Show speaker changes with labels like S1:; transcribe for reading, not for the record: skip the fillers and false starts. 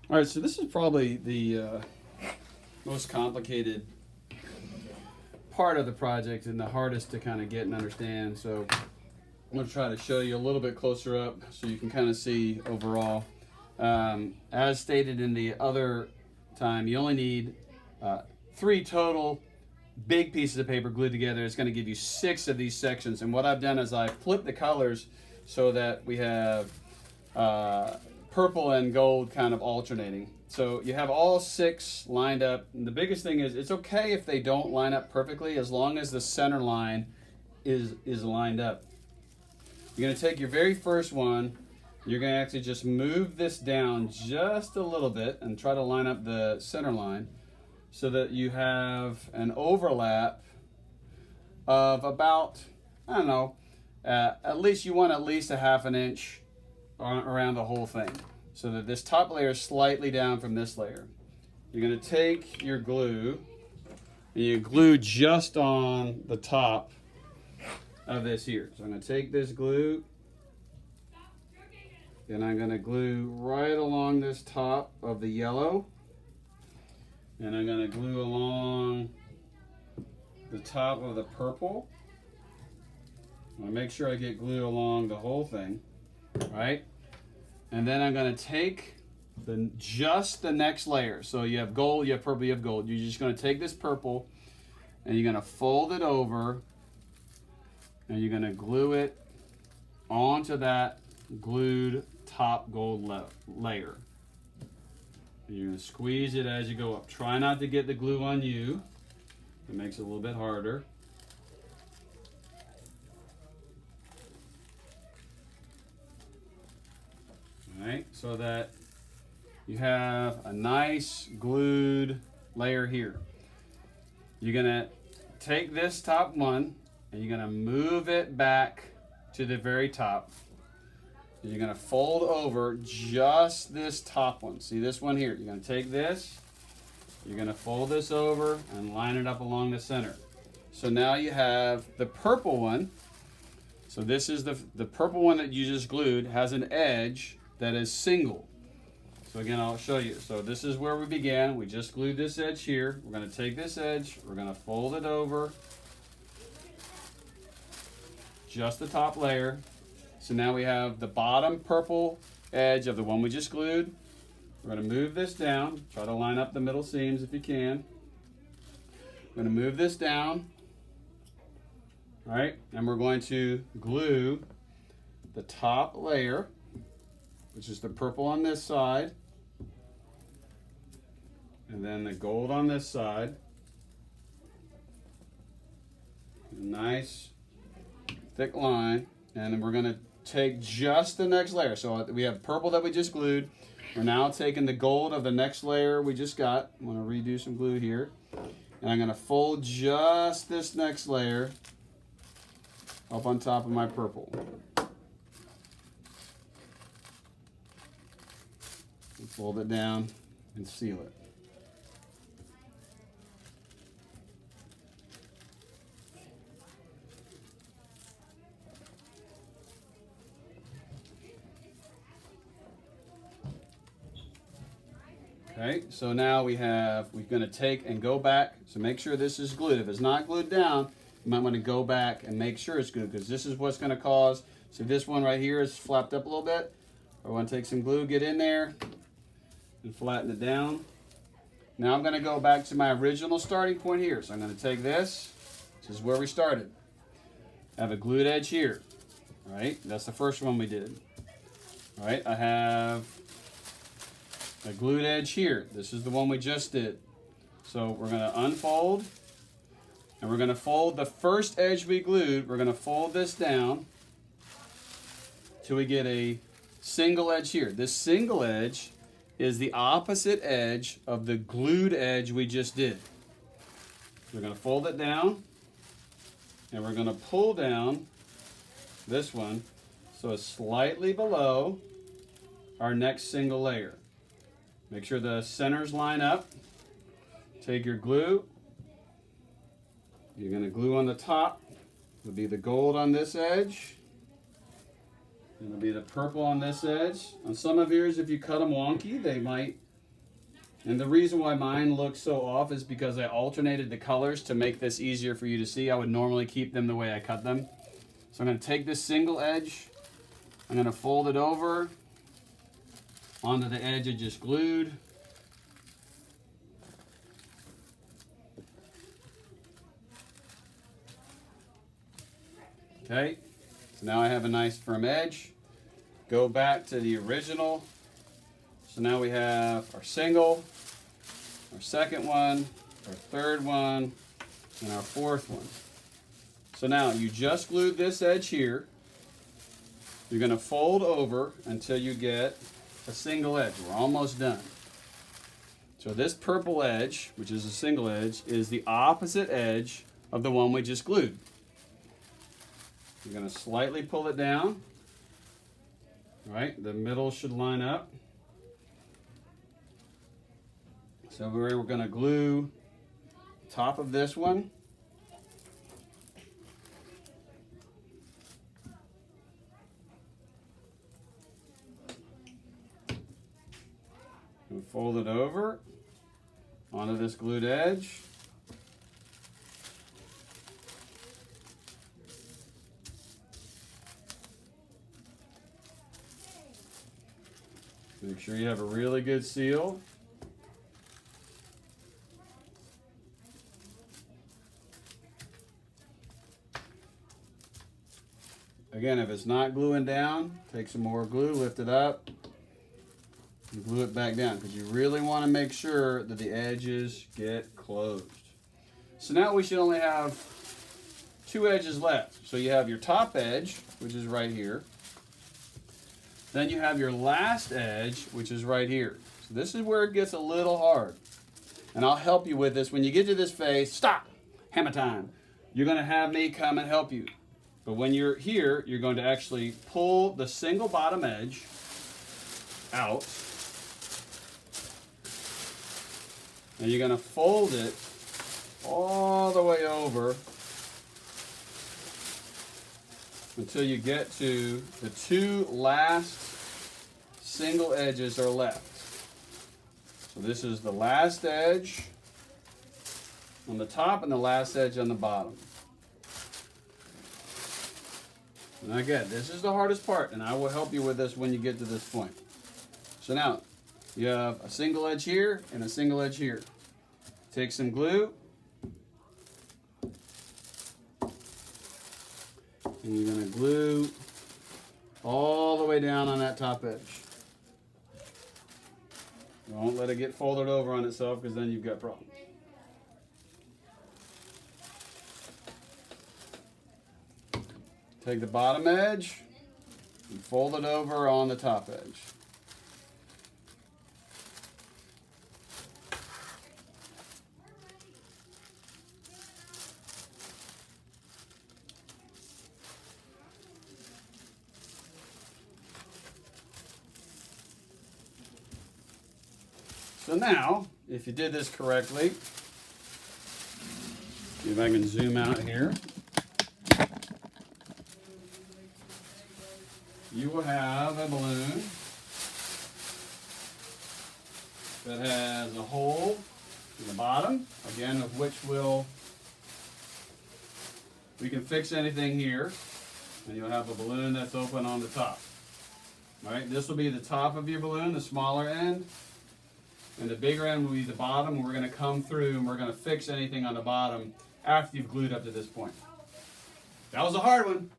S1: All right, so this is probably the most complicated part of the project and the hardest to kind of get and understand. So I'm going to try to show you a little bit closer up so you can kind of see overall. As stated in the other time, you only need 3 total big pieces of paper glued together. It's going to give you 6 of these sections. And what I've done is I've flipped the colors so that we have purple and gold kind of alternating. So you have all 6 lined up. And the biggest thing is it's okay if they don't line up perfectly as long as the center line is lined up. You're going to take your very first one. You're going to actually just move this down just a little bit and try to line up the center line so that you have an overlap of about, I don't know, at least you want at least a ½ inch around the whole thing so that this top layer is slightly down from this layer. You're going to take your glue and you glue just on the top of this here. So I'm going to take this glue and I'm going to glue right along this top of the yellow, and I'm going to glue along the top of the purple. I'm going to make sure I get glue along the whole thing, right? And then I'm going to take just the next layer. So you have gold, you have purple, you have gold. You're just going to take this purple and you're going to fold it over and you're going to glue it onto that glued top gold layer. And you're going to squeeze it as you go up. Try not to get the glue on you. It makes it a little bit harder. All right, so that you have a nice glued layer here. You're going to take this top one and you're going to move it back to the very top. And you're going to fold over just this top one. See this one here? You're going to take this, you're going to fold this over and line it up along the center. So now you have the purple one. So this is the purple one that you just glued, has an edge that is single. So again, I'll show you. So this is where we began. We just glued this edge here. We're going to take this edge, we're going to fold it over just the top layer. So now we have the bottom purple edge of the one we just glued. We're going to move this down. Try to line up the middle seams if you can. We're going to move this down. All right, and we're going to glue the top layer, which is the purple on this side, and then the gold on this side. A nice thick line, and then we're going to take just the next layer. So we have purple that we just glued. We're now taking the gold of the next layer we just got. I'm going to redo some glue here. And I'm going to fold just this next layer up on top of my purple. And fold it down and seal it. Okay, so now we're going to take and go back. So make sure this is glued. If it's not glued down, you might want to go back and make sure it's glued, because this is what's going to cause. So this one right here is flapped up a little bit. I want to take some glue, get in there, and flatten it down. Now I'm going to go back to my original starting point here. So I'm going to take this. This is where we started. I have a glued edge here. All right, that's the first one we did. All right, I have a glued edge here. This is the one we just did. So we're going to unfold, and we're going to fold the first edge we glued. We're going to fold this down till we get a single edge here. This single edge is the opposite edge of the glued edge we just did. We're going to fold it down, and we're going to pull down this one so it's slightly below our next single layer. Make sure the centers line up. Take your glue. You're going to glue on the top. It'll be the gold on this edge. And it'll be the purple on this edge. On some of yours, if you cut them wonky, they might And the reason why mine looks so off is because I alternated the colors to make this easier for you to see. I would normally keep them the way I cut them. So I'm going to take this single edge, I'm going to fold it over onto the edge I just glued. Okay, so now I have a nice firm edge. Go back to the original. So now we have our single, our second one, our third one, and our fourth one. So now you just glued this edge here. You're going to fold over until you get a single edge. We're almost done. So this purple edge, which is a single edge, is the opposite edge of the one we just glued. You're going to slightly pull it down. All right, the middle should line up. So we're going to glue the top of this one. And fold it over onto this glued edge. Make sure you have a really good seal. Again, if it's not gluing down, take some more glue, lift it up, and glue it back down, because you really want to make sure that the edges get closed. So now we should only have 2 edges left. So you have your top edge, which is right here. Then you have your last edge, which is right here. So this is where it gets a little hard. And I'll help you with this. When you get to this phase, stop, hammer time. You're going to have me come and help you. But when you're here, you're going to actually pull the single bottom edge out. And you're going to fold it all the way over until you get to the 2 last single edges are left. So this is the last edge on the top and the last edge on the bottom. And again, this is the hardest part, and I will help you with this when you get to this point. So now, you have a single edge here and a single edge here. Take some glue, and you're going to glue all the way down on that top edge. Don't let it get folded over on itself, because then you've got problems. Take the bottom edge and fold it over on the top edge. So now, if you did this correctly, see if I can zoom out here. You will have a balloon that has a hole in the bottom, again, of which we can fix anything here, and you'll have a balloon that's open on the top. All right, this will be the top of your balloon, the smaller end, and the bigger end will be the bottom. We're going to come through and we're going to fix anything on the bottom after you've glued up to this point. That was a hard one.